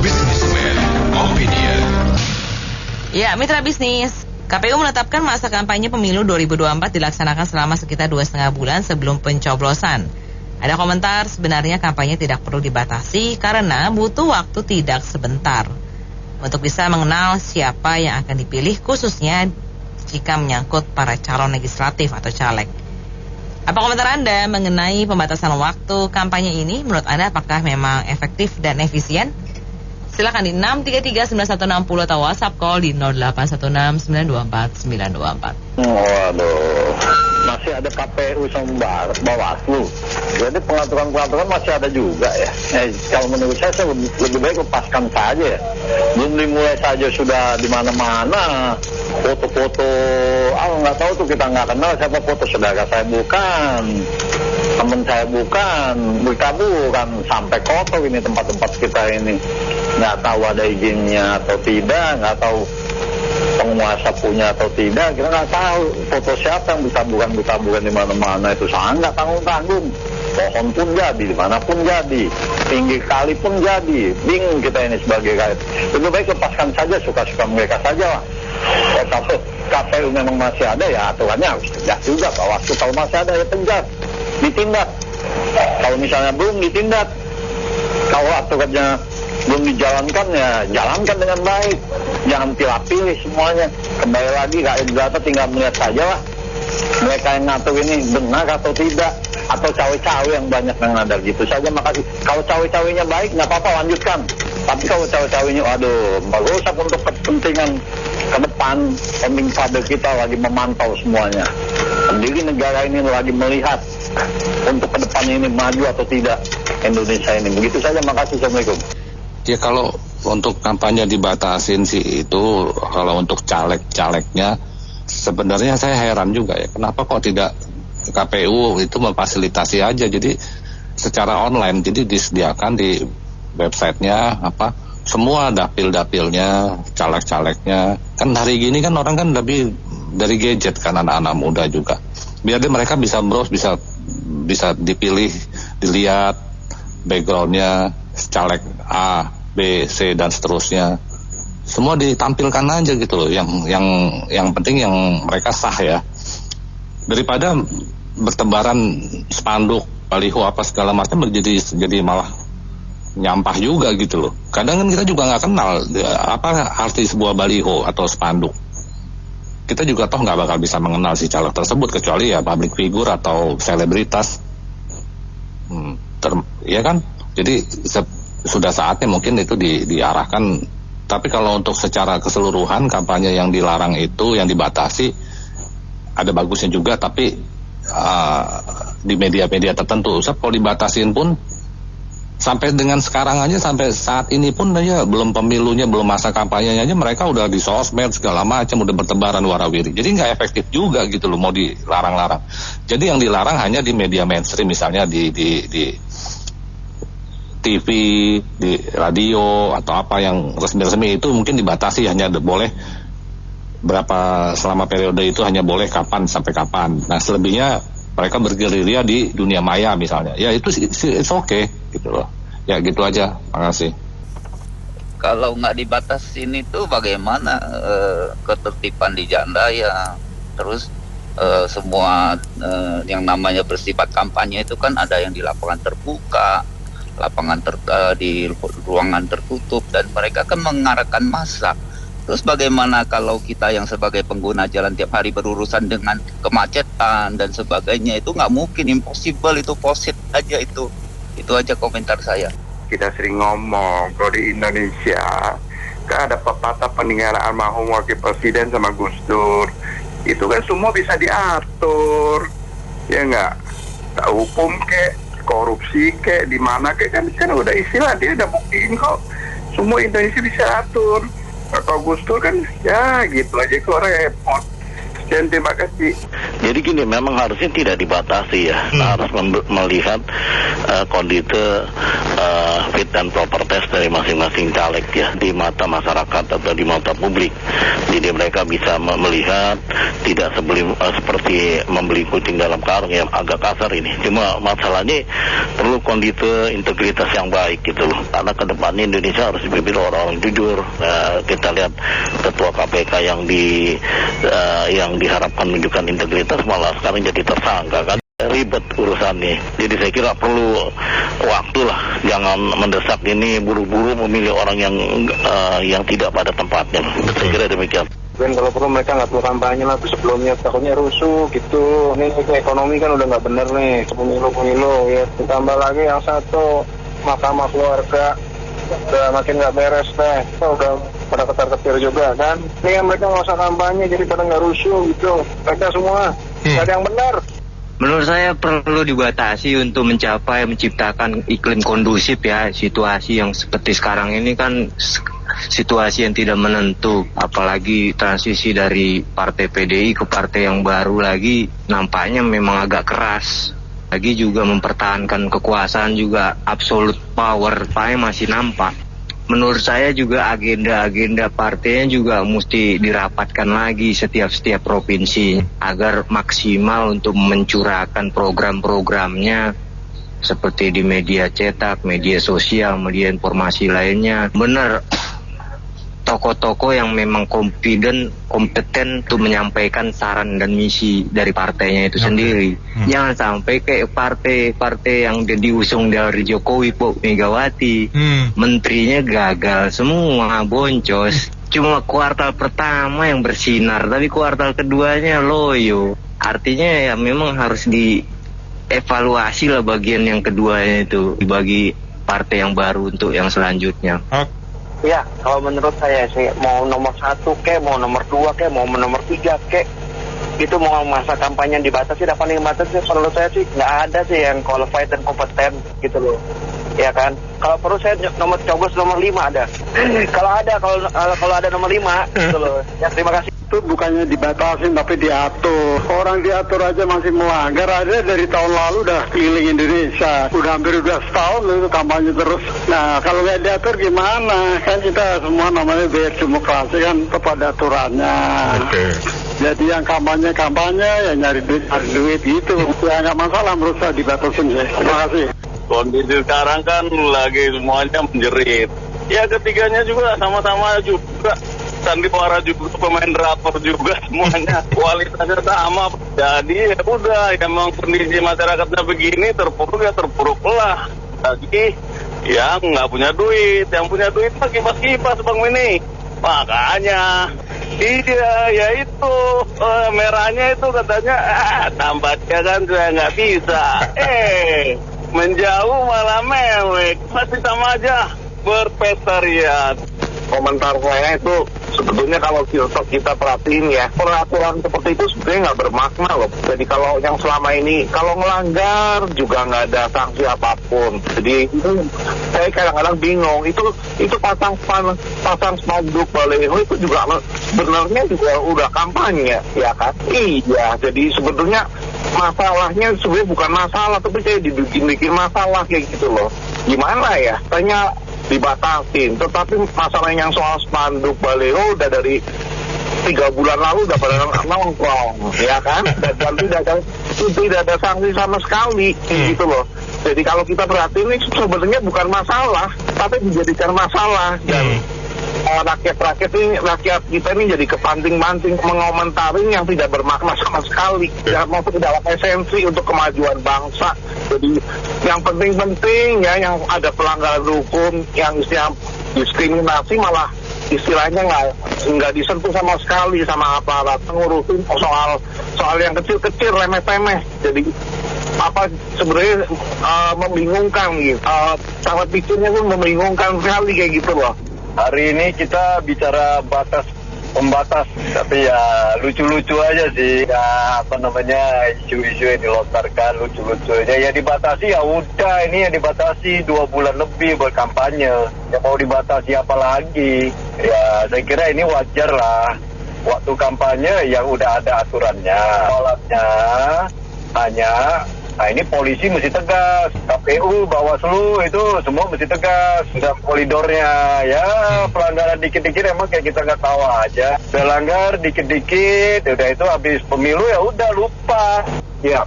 Businessman Opinion. Ya, mitra bisnis. KPU menetapkan masa kampanye pemilu 2024 dilaksanakan selama sekitar 2,5 bulan sebelum pencoblosan. Ada komentar sebenarnya kampanye tidak perlu dibatasi karena butuh waktu tidak sebentar untuk bisa mengenal siapa yang akan dipilih, khususnya jika menyangkut para calon legislatif atau caleg. Apa komentar Anda mengenai pembatasan waktu kampanye ini? Menurut Anda apakah memang efektif dan efisien? Silakan di 633-9160 atau WhatsApp call di 0816-924-924. Waduh, masih ada KPU sama Bawaslu. Jadi pengaturan-pengaturan masih ada juga ya. Kalau menurut saya lebih baik lepaskan saja ya. Belum dimulai saja sudah di mana-mana. Foto-foto, nggak tahu tuh, kita nggak kenal siapa foto saudara saya bukan. Teman saya bukan, bukan sampai kotor ini tempat-tempat kita ini. Nggak tahu ada izinnya atau tidak, nggak tahu penguasa punya atau tidak, kita nggak tahu foto siapa yang bertaburan di mana-mana. Itu sangat nggak tanggung-tanggung. Pohon pun jadi, dimanapun jadi, pinggir kali pun jadi. Bingung kita ini sebagai rakyat. Lebih baik lepaskan saja, suka-suka mereka saja lah. Kalau KPU memang masih ada ya aturannya harus tegas juga. Bawaslu kalau masih ada ya tegas, ditindak. Kalau misalnya belum ditindak, kalau aturannya belum dijalankan ya jalankan dengan baik, jangan pilih-pilih semuanya. Kembali lagi rakyat Jakarta tinggal melihat saja lah mereka yang ngatur ini benar atau tidak, atau cawe-cawe yang banyak yang ada gitu saja. Makasih. Kalau cawe-cawenya baik nggak apa-apa, lanjutkan. Tapi kalau cawe-cawenya merusak untuk kepentingan ke depan, pemimpin kader kita lagi memantau semuanya, pendiri negara ini lagi melihat untuk ke depan ini maju atau tidak Indonesia ini. Begitu saja, makasih. Assalamualaikum. Ya, kalau untuk kampanye dibatasin sih itu, kalau untuk caleg-calegnya sebenarnya saya heran juga ya, kenapa kok tidak KPU itu memfasilitasi aja, jadi secara online, jadi disediakan di websitenya semua dapil-dapilnya, caleg-calegnya. Kan hari gini kan orang kan lebih dari gadget kan, anak-anak muda juga, biar mereka bisa browse, bisa dipilih, dilihat backgroundnya caleg A, B, C dan seterusnya, semua ditampilkan aja gitu loh. Yang penting yang mereka sah ya, daripada bertebaran spanduk, baliho apa segala macam, jadi malah nyampah juga gitu loh. Kadang kan kita juga nggak kenal apa arti sebuah baliho atau spanduk. Kita juga toh nggak bakal bisa mengenal si caleg tersebut kecuali ya public figure atau selebritas. Ya kan? Jadi sudah saatnya mungkin itu diarahkan. Tapi kalau untuk secara keseluruhan kampanye yang dilarang itu, yang dibatasi, ada bagusnya juga. Tapi di media-media tertentu, kalau dibatasin pun sampai dengan sekarang aja, sampai saat ini pun aja belum pemilunya, belum masa kampanyenya aja mereka udah di sosmed segala macam, udah bertebaran warawiri. Jadi nggak efektif juga gitu loh, mau dilarang-larang. Jadi yang dilarang hanya di media mainstream, misalnya di TV, di radio atau apa yang resmi-resmi itu mungkin dibatasi, hanya boleh berapa, selama periode itu hanya boleh kapan sampai kapan. Nah selebihnya mereka bergerilya di dunia maya misalnya. Ya itu it's okay gitu loh. Ya gitu aja. Makasih. Kalau nggak dibatasin itu bagaimana ketertiban di jalan raya? Terus semua yang namanya bersifat kampanye itu kan ada yang di lapangan terbuka, di ruangan tertutup, dan mereka kan mengarahkan massa. Terus bagaimana kalau kita yang sebagai pengguna jalan tiap hari berurusan dengan kemacetan dan sebagainya? Itu nggak mungkin, impossible, itu posit aja itu aja komentar saya. Kita sering ngomong kalau di Indonesia kan ada pepatah peninggalan almarhum wakil presiden sama Gus Dur, itu kan semua bisa diatur, ya nggak? Hukum kek, korupsi kek, di mana kek, kan udah istilah, dia udah buktiin kok semua Indonesia bisa atur. Kalau Gus Dur kan ya gitu aja, itu orang repot. Dan terima kasih. Jadi gini, memang harusnya tidak dibatasi ya, harus melihat kondisi fit and proper test dari masing-masing caleg ya di mata masyarakat atau di mata publik. Jadi mereka bisa melihat tidak seperti membeli kucing dalam karung yang agak kasar ini. Cuma masalahnya perlu kondisi integritas yang baik gitu loh. Karena kedepannya Indonesia harus dipimpin orang-orang jujur. Kita lihat ketua KPK yang diharapkan menunjukkan integritas malah sekarang jadi tersangka kan, ribet urusannya. Jadi saya kira perlu waktu lah, jangan mendesak ini buru-buru memilih orang yang tidak pada tempatnya. Saya kira demikian. Dan kalau perlu mereka nggak perlu kampanye lah sebelumnya, takutnya rusuh gitu. Ini ekonomi kan udah nggak bener nih, pemilu ya. Ditambah lagi yang satu, mahkamah keluarga udah makin nggak beres deh. Udah pada ketar-ketir juga kan. Ini yang mereka nggak usah kampanye, jadi pada nggak rusuh gitu. Mereka semua nggak ada yang benar. Menurut saya perlu dibatasi untuk menciptakan iklim kondusif ya. Situasi yang seperti sekarang ini kan situasi yang tidak menentu, apalagi transisi dari partai PDI ke partai yang baru lagi nampaknya memang agak keras. Lagi juga mempertahankan kekuasaan juga absolute power, masih nampak. Menurut saya juga agenda-agenda partainya juga mesti dirapatkan lagi setiap provinsi agar maksimal untuk mencurahkan program-programnya seperti di media cetak, media sosial, media informasi lainnya. Benar, tokoh-tokoh yang memang kompeten untuk menyampaikan saran dan misi dari partainya itu sendiri. Jangan sampai kayak partai-partai yang diusung dari Jokowi, Megawati, menterinya gagal semua, boncos. Cuma kuartal pertama yang bersinar, tapi kuartal keduanya loyo. Artinya ya memang harus dievaluasi lah bagian yang keduanya itu bagi partai yang baru untuk yang selanjutnya. Ya, kalau menurut saya sih, mau nomor 1 kek, mau nomor 2 kek, mau nomor 3 kek, itu mau masa kampanye yang dibatasi, apa yang dibatasi, menurut saya sih nggak ada sih yang qualified dan kompeten gitu loh, ya kan? Kalau perlu saya coblos nomor 5 ada. kalau ada nomor 5 gitu loh. Ya, terima kasih. Itu bukannya dibatasin tapi diatur. Orang diatur aja masih melanggar. Ada dari tahun lalu udah keliling Indonesia, udah hampir 12 tahun itu kampanye terus. Nah kalau nggak diatur gimana? Kan kita semua namanya berdemokrasi kan kepada aturannya. Jadi yang kampanye ya nyari duit gitu. Ya nggak masalah menurut saya dibatasin ya. Terima kasih. Kondisi sekarang kan lagi semuanya menjerit. Ya ketiganya juga sama-sama juga. Sandiwara juga, pemain drakor juga, semuanya kualitasnya sama. Jadi ya udah, emang kondisi masyarakatnya begini, terpuruk lah. Lagi yang nggak punya duit, yang punya duit mah kipas-kipas Bang Mini. Makanya ya itu merahnya itu katanya tampaknya kan saya nggak bisa. Menjauh malah mewek, masih sama aja berpestarian. Komentar saya itu sebetulnya kalau kita perhatiin ya, peraturan seperti itu sebenarnya nggak bermakna loh. Jadi kalau yang selama ini kalau melanggar juga nggak ada sanksi apapun. Jadi saya kadang-kadang bingung, itu pasang spanduk baliho itu juga sebenarnya juga udah kampanye ya kan? Iya, jadi sebetulnya masalahnya sebenarnya bukan masalah, tapi kayak dibikin masalah kayak gitu loh. Gimana ya? Tanya dibatasin, tetapi masalah yang soal spanduk baliho udah dari 3 bulan lalu udah pada nongkrong, ya kan? Dan tidak ada sanksi sama sekali, gitu loh. Jadi kalau kita perhatiin ini sebenarnya bukan masalah, tapi dijadikan masalah dan rakyat kita ini jadi kepanting-panting mengomentari yang tidak bermakna sama sekali, maupun dalam esensi untuk kemajuan bangsa. Jadi yang penting-penting ya, yang ada pelanggaran hukum, yang diskriminasi malah istilahnya nggak disentuh sama sekali sama aparat, ngurusin soal yang kecil-kecil, remeh-temeh. Jadi sebenarnya membingungkan gitu. Cara pikirnya pun membingungkan sekali kayak gitu loh. Hari ini kita bicara pembatas, tapi ya lucu-lucu aja sih. Ya isu-isu yang dilontarkan lucu-lucu aja. Ya dibatasi ya udah, ini yang dibatasi 2 bulan lebih buat kampanye. Ya mau dibatasi apa lagi? Ya saya kira ini wajar lah. waktu kampanye yang udah ada aturannya. Soalnya hanya, nah ini polisi mesti tegas, KPU, Bawaslu itu semua mesti tegas, sudah koridornya ya. Pelanggaran dikit-dikit emang kayak kita nggak tahu aja. Pelanggar dikit-dikit, udah itu habis pemilu ya udah lupa. Ya.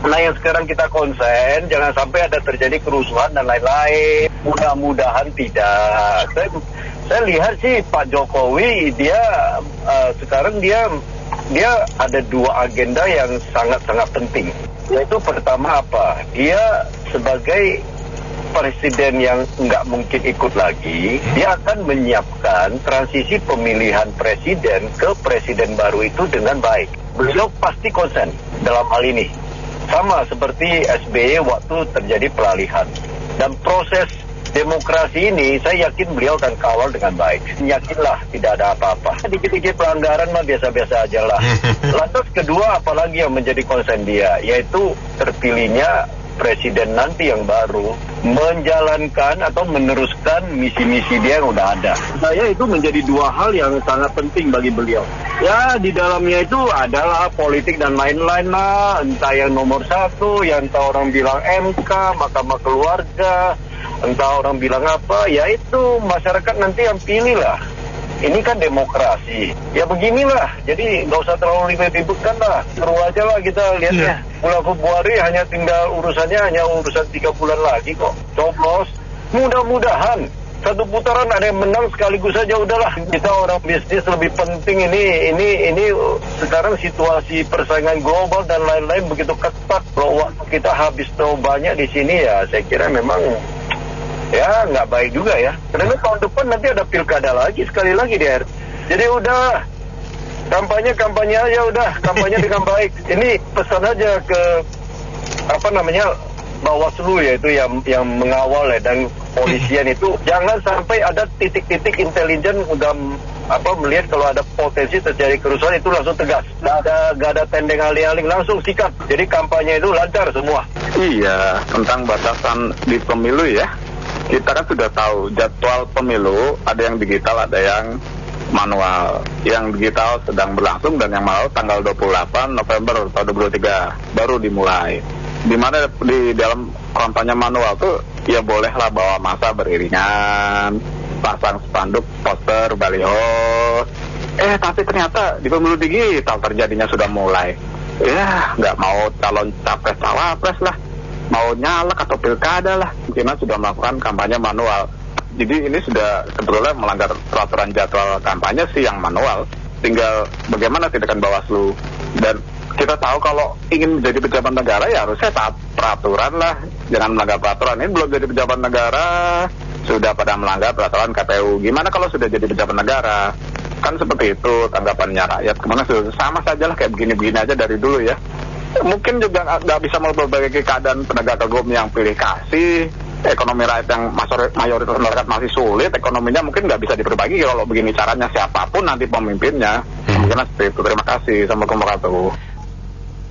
Nah yang sekarang kita konsen, jangan sampai ada terjadi kerusuhan dan lain-lain. Mudah-mudahan tidak. Saya lihat sih Pak Jokowi dia sekarang dia ada dua agenda yang sangat-sangat penting. Yaitu pertama apa? Dia sebagai presiden yang nggak mungkin ikut lagi, dia akan menyiapkan transisi pemilihan presiden ke presiden baru itu dengan baik. Beliau pasti konsen dalam hal ini. Sama seperti SBY waktu terjadi peralihan. Dan proses demokrasi ini saya yakin beliau akan kawal dengan baik. Yakinlah tidak ada apa-apa. Dikit-dikit pelanggaran mah biasa-biasa aja lah. Lantas kedua apalagi yang menjadi konsen dia, yaitu terpilihnya presiden nanti yang baru menjalankan atau meneruskan misi-misi dia yang udah ada. Saya itu menjadi dua hal yang sangat penting bagi beliau. Ya di dalamnya itu adalah politik dan lain-lain lah. Entah yang nomor satu, yang entah orang bilang MK, Mahkamah Keluarga, entah orang bilang apa, ya itu masyarakat nanti yang pilih lah. Ini kan demokrasi. Ya beginilah. Jadi nggak usah terlalu ribet-ribetkan lah. Seru aja lah kita lihatnya. Bulan Februari hanya tinggal urusan 3 bulan lagi kok. Coblos. Mudah-mudahan satu putaran ada yang menang sekaligus saja udahlah. Kita orang bisnis lebih penting ini sekarang situasi persaingan global dan lain-lain begitu ketat. Kalau waktu kita habis terlalu banyak di sini ya saya kira memang ya nggak baik juga ya. Karena tahun depan nanti ada pilkada lagi sekali lagi di air. Jadi udah kampanye aja udah kampanye dengan baik. Ini pesan aja ke Bawaslu yaitu yang mengawal ya dan polisian itu jangan sampai ada titik-titik intelijen udah melihat kalau ada potensi terjadi kerusuhan itu langsung tegas. Nggak ada tendeng aling-aling langsung sikap. Jadi kampanye itu lancar semua. Iya, tentang batasan di pemilu ya. Kita kan sudah tahu jadwal pemilu ada yang digital, ada yang manual. Yang digital sedang berlangsung dan yang manual tanggal 28 November tahun 2023 baru dimulai. Di mana di dalam kampanye manual tuh ya bolehlah bawa massa beriringan, pasang spanduk, poster, baliho. Tapi ternyata di pemilu digital terjadinya sudah mulai. Ya nggak mau calon capres cawapres lah, mau nyalek atau pilkada lah, mungkin sudah melakukan kampanye manual. Jadi ini sudah sebetulnya melanggar peraturan jadwal kampanye sih yang manual. Tinggal bagaimana tindakan Bawaslu. Dan kita tahu kalau ingin menjadi pejabat negara ya harusnya taat peraturan lah, jangan melanggar peraturan. Ini belum jadi pejabat negara sudah pada melanggar peraturan KPU. Gimana kalau sudah jadi pejabat negara? Kan seperti itu tanggapannya rakyat. Kemana sudah sama saja lah kayak begini-begini aja dari dulu ya. Mungkin juga nggak bisa memperbaiki keadaan penegak hukum yang pilih kasih, ekonomi rakyat yang mayoritas masyarakat masih sulit, ekonominya mungkin nggak bisa diperbaiki kalau begini caranya siapapun nanti pemimpinnya. Mungkin seperti itu. Terima kasih. Assalamualaikum warahmatullahi wabarakatuh.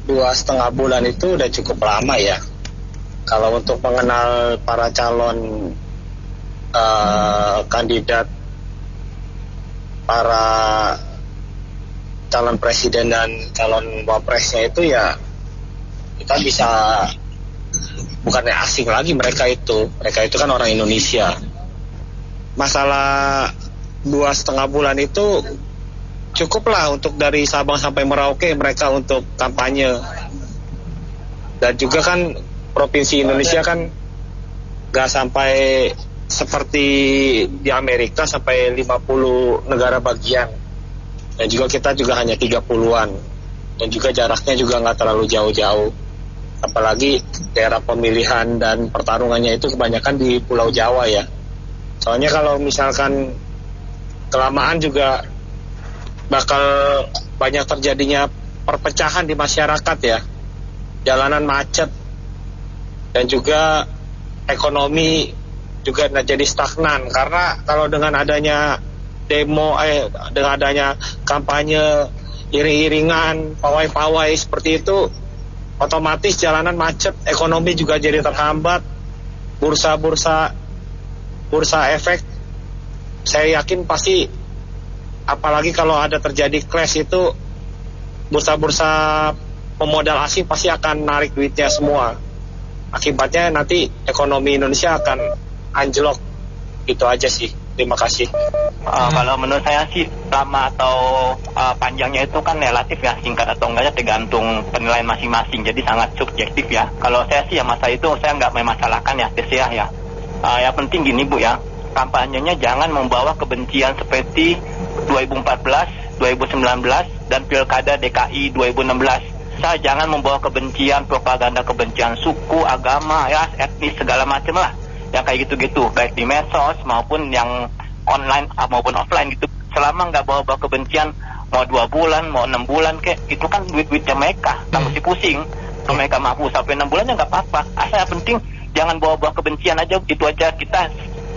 2,5 bulan itu udah cukup lama ya. Kalau untuk mengenal para calon kandidat, para calon presiden dan calon wapresnya itu ya kita bisa, bukannya asing lagi mereka itu kan orang Indonesia. Masalah 2,5 bulan itu cukuplah untuk dari Sabang sampai Merauke mereka untuk kampanye. Dan juga kan provinsi Indonesia kan gak sampai seperti di Amerika sampai 50 negara bagian. Dan juga kita juga hanya 30-an. Dan juga jaraknya juga gak terlalu jauh-jauh. Apalagi daerah pemilihan dan pertarungannya itu kebanyakan di Pulau Jawa ya. Soalnya kalau misalkan kelamaan juga bakal banyak terjadinya perpecahan di masyarakat ya. Jalanan macet dan juga ekonomi juga jadi stagnan, karena kalau dengan adanya demo dengan adanya kampanye iring-iringan, pawai-pawai seperti itu, otomatis jalanan macet, ekonomi juga jadi terhambat, bursa efek saya yakin pasti apalagi kalau ada terjadi crash itu bursa-bursa pemodal asing pasti akan narik duitnya semua. Akibatnya nanti ekonomi Indonesia akan anjlok. Itu aja sih. Terima kasih. Kalau menurut saya sih lama atau panjangnya itu kan relatif ya, singkat atau enggaknya tergantung penilaian masing-masing, jadi sangat subjektif ya. Kalau saya sih ya masa itu saya nggak memasalahkan ya, ya. Yang penting gini Bu ya, kampanyenya jangan membawa kebencian seperti 2014, 2019 dan Pilkada DKI 2016. Saya jangan membawa kebencian, propaganda kebencian suku, agama, ya, etnis segala macam lah. Yang kayak gitu-gitu, baik di medsos maupun yang online maupun offline gitu. Selama nggak bawa kebencian, mau 2 bulan, mau 6 bulan, kayak itu kan duit-duitnya mereka, nggak mesti pusing. Kalau mereka mampu sampai 6 bulannya nggak apa-apa. Asal yang penting jangan bawa kebencian aja, itu aja. Kita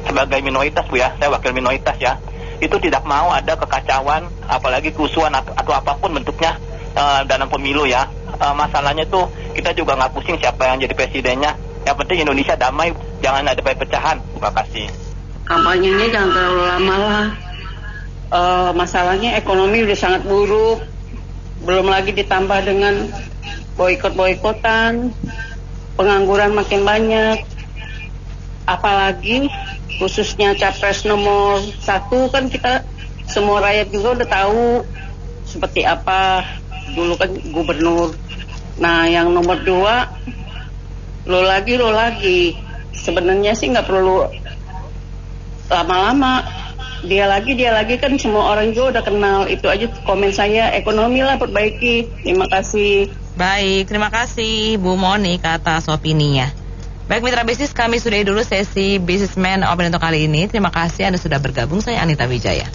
sebagai minoritas Bu ya, saya wakil minoritas ya, itu tidak mau ada kekacauan, apalagi kerusuhan atau apapun bentuknya dalam pemilu ya. Masalahnya tuh kita juga nggak pusing siapa yang jadi presidennya. Yang penting Indonesia damai, jangan ada perpecahan. Terima kasih. Kampanyenya jangan terlalu lama lah. Masalahnya ekonomi udah sangat buruk, belum lagi ditambah dengan boikot-boikotan, pengangguran makin banyak. Apalagi khususnya capres nomor 1 kan kita semua rakyat juga udah tahu seperti apa dulu kan gubernur. Nah yang nomor 2 lo lagi sebenarnya sih nggak perlu lama-lama, dia lagi kan semua orang juga udah kenal. Itu aja komen saya, ekonomi lah perbaiki. Terima kasih. Baik, terima kasih Bu Moni atas opininya. Baik mitra bisnis, kami sudahi dulu sesi Businessman Open untuk kali ini. Terima kasih Anda sudah bergabung. Saya Anita Wijaya.